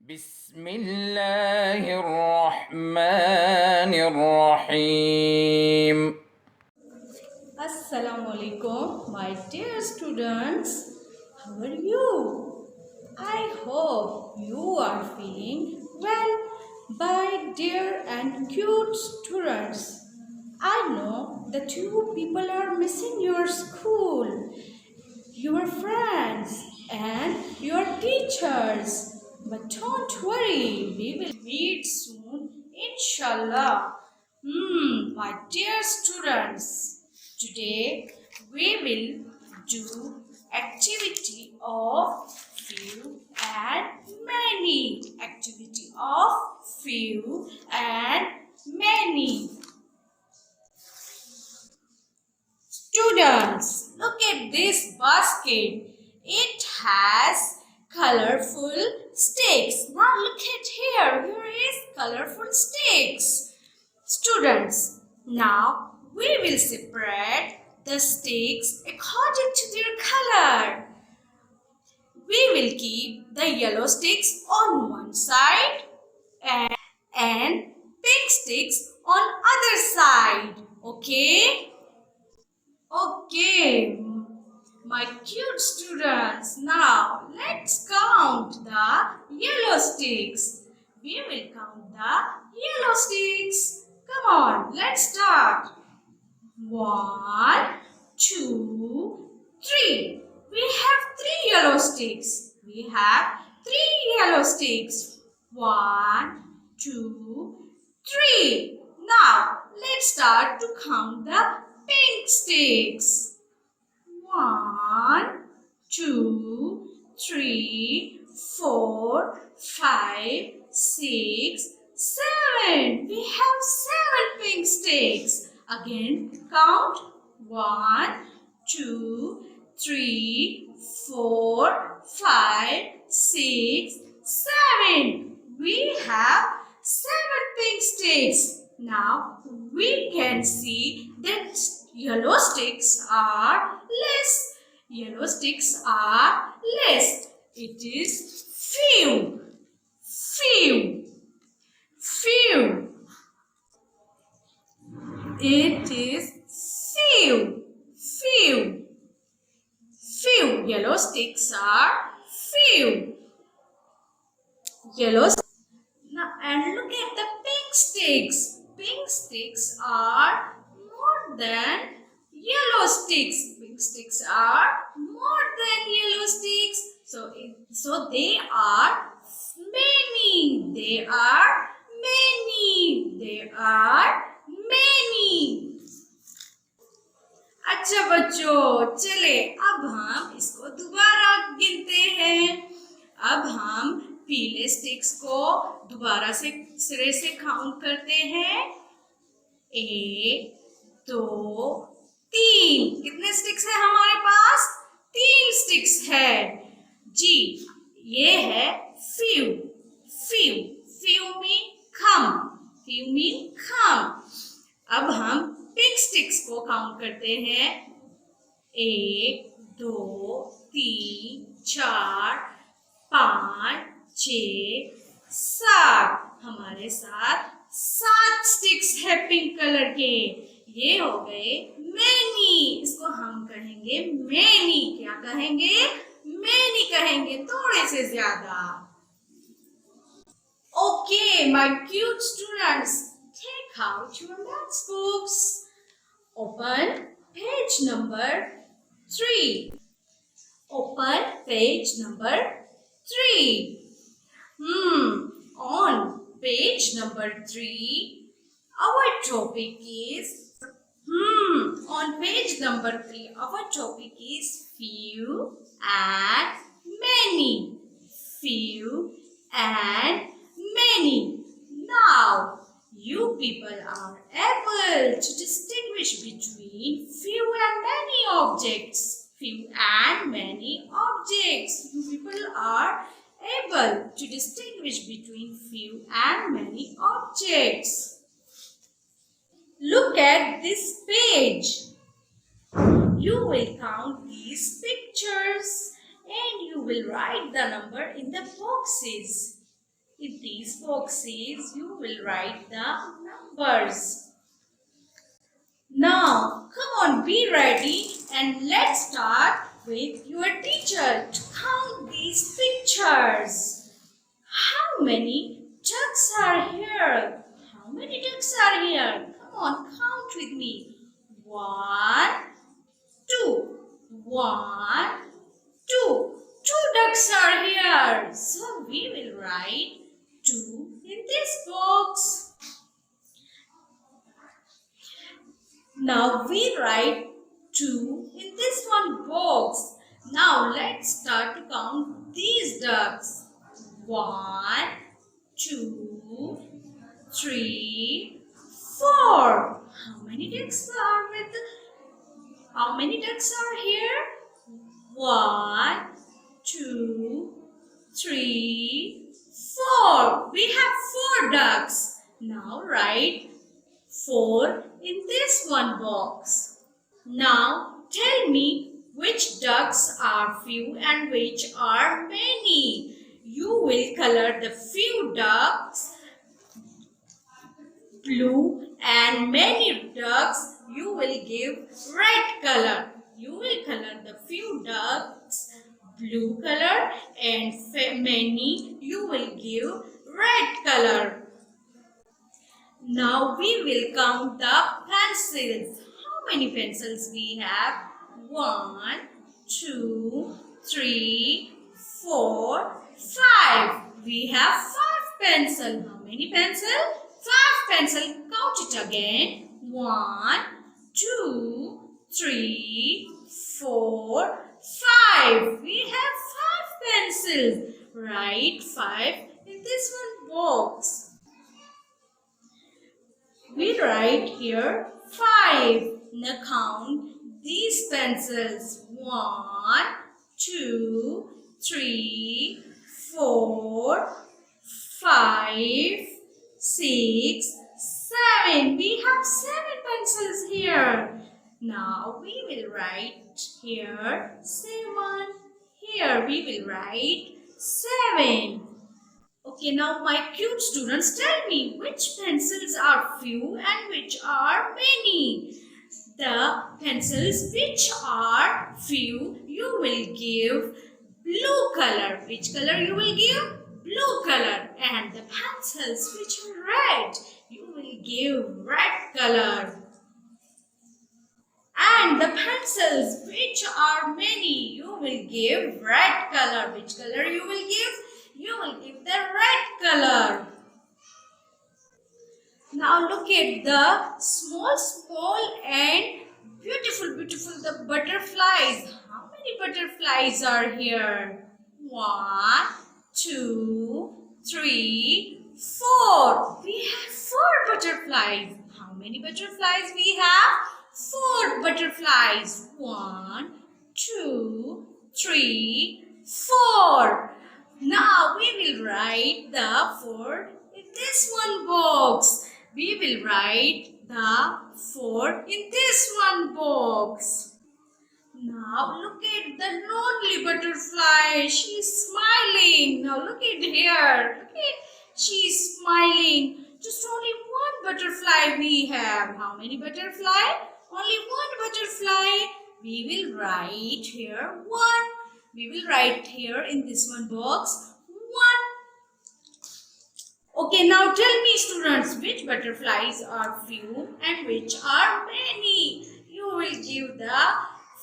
بسم الله الرحمن الرحيم. Assalamu alaikum, my dear students. How are you? I hope you are feeling well, my dear and cute students. I know that you people are missing your school, your friends, and your teachers. But don't worry, we will meet soon, inshallah. My dear students, today we will do activity of few and many. Activity of few and many. Students, look at this basket. It has colorful sticks. Now look at here. Here is colorful sticks. Students, now we will separate the sticks according to their color. We will keep the yellow sticks on one side and pink sticks on other side. Okay? Okay, my cute students, now let's count the yellow sticks. We will count the yellow sticks. Come on, let's start. 1, 2, 3. We have 3 yellow sticks. We have 3 yellow sticks. 1, 2, 3. Now, let's start to count the pink sticks. 1, 2, 3, 4, 5, 6, 7. We have 7 pink sticks. Again, count 1, 2, 3, 4, 5, 6, 7. We have 7 pink sticks. Now we can see that yellow sticks are less. Yellow sticks are less. It is few. Few. Few. It is few. Few. Few. Yellow sticks are few. Yellow. Now, and look at the pink sticks. Pink sticks are more than yellow sticks. Pink sticks are more than yellow sticks. So they are many. They are many. They are many. अच्छा बच्चों, चले अब हम इसको दोबारा गिनते हैं. अब हम पीले स्टिक्स को दोबारा से सिरे से काउंट करते हैं. 1, 2, 3. कितने स्टिक्स है हमारे पास? 3 स्टिक्स है जी. ये है few. few. few मीन कम. few मीन कम. अब हम पिंक स्टिक्स को काउंट करते हैं. 1, 2, 3, 4, 5, 6, 7. हमारे साथ 7 स्टिक्स है पिंक कलर के. ये हो गए मैनी. इसको हम कहेंगे मैनी. क्या कहेंगे? मैनी कहेंगे, थोड़े से ज्यादा. Okay, my cute students, take out your maths books. Open page number 3. Open page number 3. On page number 3, our topic is on page number 3, our topic is few and many. Few and many. Now, you people are able to distinguish between few and many objects. Few and many objects. You people are able to distinguish between few and many objects. Look at this page. You will count these pictures and you will write the number in the boxes. In these boxes, you will write the numbers. Now, come on, be ready and let's start with your teacher to count these pictures. How many ducks are here? How many ducks are here? Come on, count with me. 1, 2. 1, 2. 2 ducks are here. So we will write 2 in this box. Now we write 2 in this one box. Now let's start to count these ducks. 1, 2, 3, 4. How many ducks are here? 1, 2, 3, 4. We have 4 ducks. Now write 4 in this one box. Now tell me which ducks are few and which are many. You will color the few ducks blue and many ducks you will give red color. You will color the few ducks blue color and many you will give red color. Now we will count the pencils. How many pencils we have? 1, 2, 3, 4, 5. We have 5 pencils. How many pencils? 5 pencils. Count it again. 1, 2, 3, 4, 5. We have 5 pencils. Write 5 in this one box. We write here 5. Now count these pencils. 1, 2, 3, 4, 5, 6, 7. We have 7 pencils here. Now we will write here 7. Here we will write 7. Okay, now my cute students, tell me which pencils are few and which are many. The pencils which are few, you will give blue color. Which color you will give? Blue color. And the pencils which are red, you will give red color. And the pencils which are many, you will give red color. Which color you will give? You will give the red color. Now look at the small and beautiful the butterflies. How many butterflies are here? 1, 2, 3, 4. We have 4 butterflies. How many butterflies we have? 4 butterflies. 1, 2, 3, 4. Now we will write the 4 in this one box. We will write the 4 in this one box. Now look at the lonely butterfly. She's smiling. Now look at here. Look at, she's smiling. Just only one butterfly we have. How many butterfly? Only one butterfly. We will write here 1. We will write here in this one box 1. Okay, now tell me students, which butterflies are few and which are many? You will give the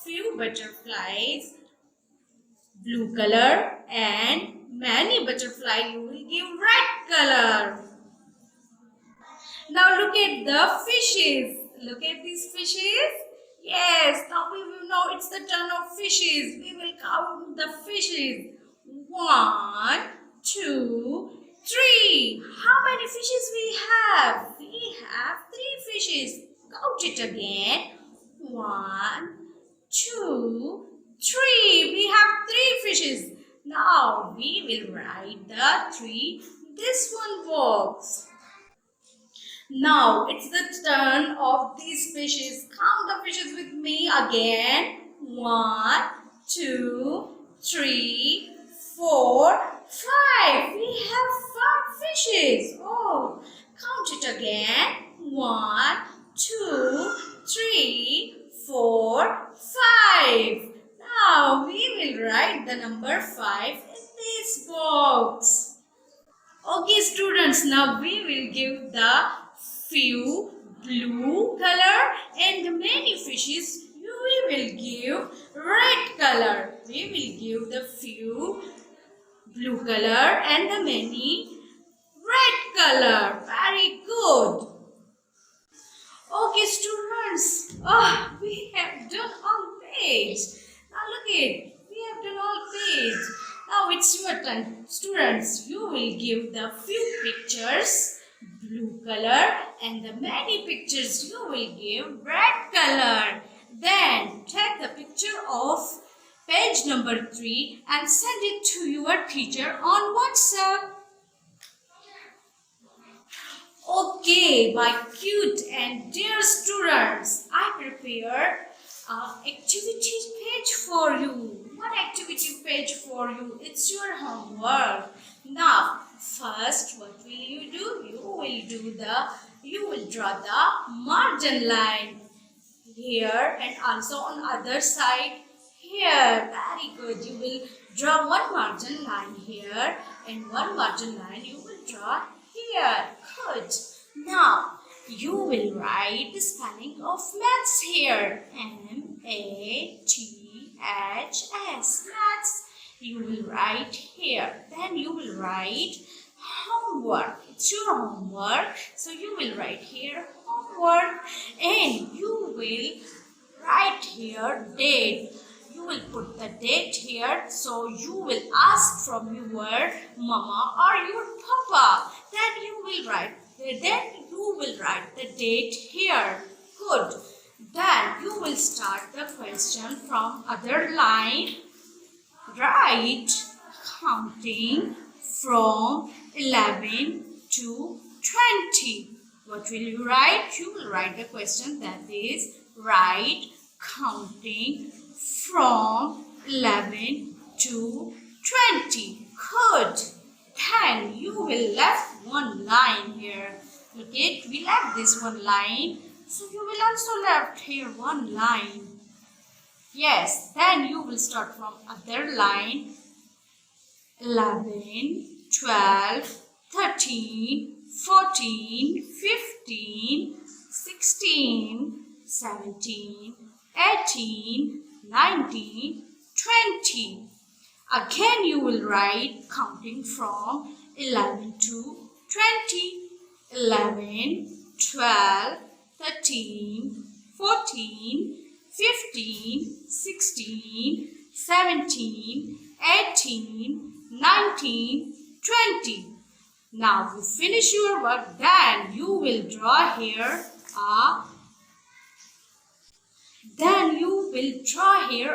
few butterflies blue color and many butterfly you will give red color. Now look at the fishes. Look at these fishes. Yes, now we will know it's the turn of fishes. We will count the fishes. 1, 2, 3. How many fishes we have? We have 3 fishes. Count it again. 1, 2, 3. We have 3 fishes. Now we will write the 3 in this one box. Now it's the turn of these fishes. Count the fishes with me again. 1, 2, 3, 4, 5. We have 5 fishes. Oh, count it again. 1, 2, 3, 4, 5. Now we will write the number 5 in this box. Okay, students, now we will give the few blue color and the many fishes we will give red color. We will give the few blue color and the many red color. Very good. Okay, students. We have done all page. Now look it. We have done all page. Now it's your turn. Students, you will give the few pictures blue color and the many pictures you will give red color. Then take the picture of page number 3 and send it to your teacher on WhatsApp. Okay, my cute and dear students, I prepared an activity page for you. What activity page for you? It's your homework. Now, first, what will you do? You will draw the margin line here and also on other side here. Very good. You will draw one margin line here and one margin line you will draw here. Good. Now you will write the spelling of maths here. M-A-T-H-S. Maths. You will write here. Then you will write homework. It's your homework. So you will write here homework. And you will write here date. You will put the date here. So you will ask from your mama or your papa. Then you will write the date here. Good. Then you will start the question from other line. Write counting from 11 to 20. What will you write? You will write the question that is write counting from 11 to 20. Good. Then you will left one line here. Look it, we left this one line. So you will also left here one line. Yes, then you will start from other line. 11, 12, 13, 14, 15, 16, 17, 18, 19, 20. Again you will write counting from 11 to 20. 11, 12, 13, 14, 15, 16, 17, 18, 19, 20. Now you finish your work, then you will draw here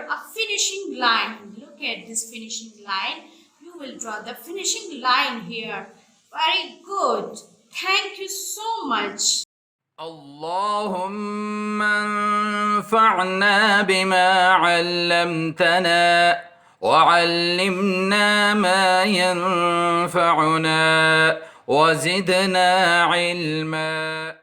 a finishing line. Look at this finishing line. You will draw the finishing line here. Very good. Thank you so much. اللهم انفعنا بما علمتنا وعلمنا ما ينفعنا وزدنا علما.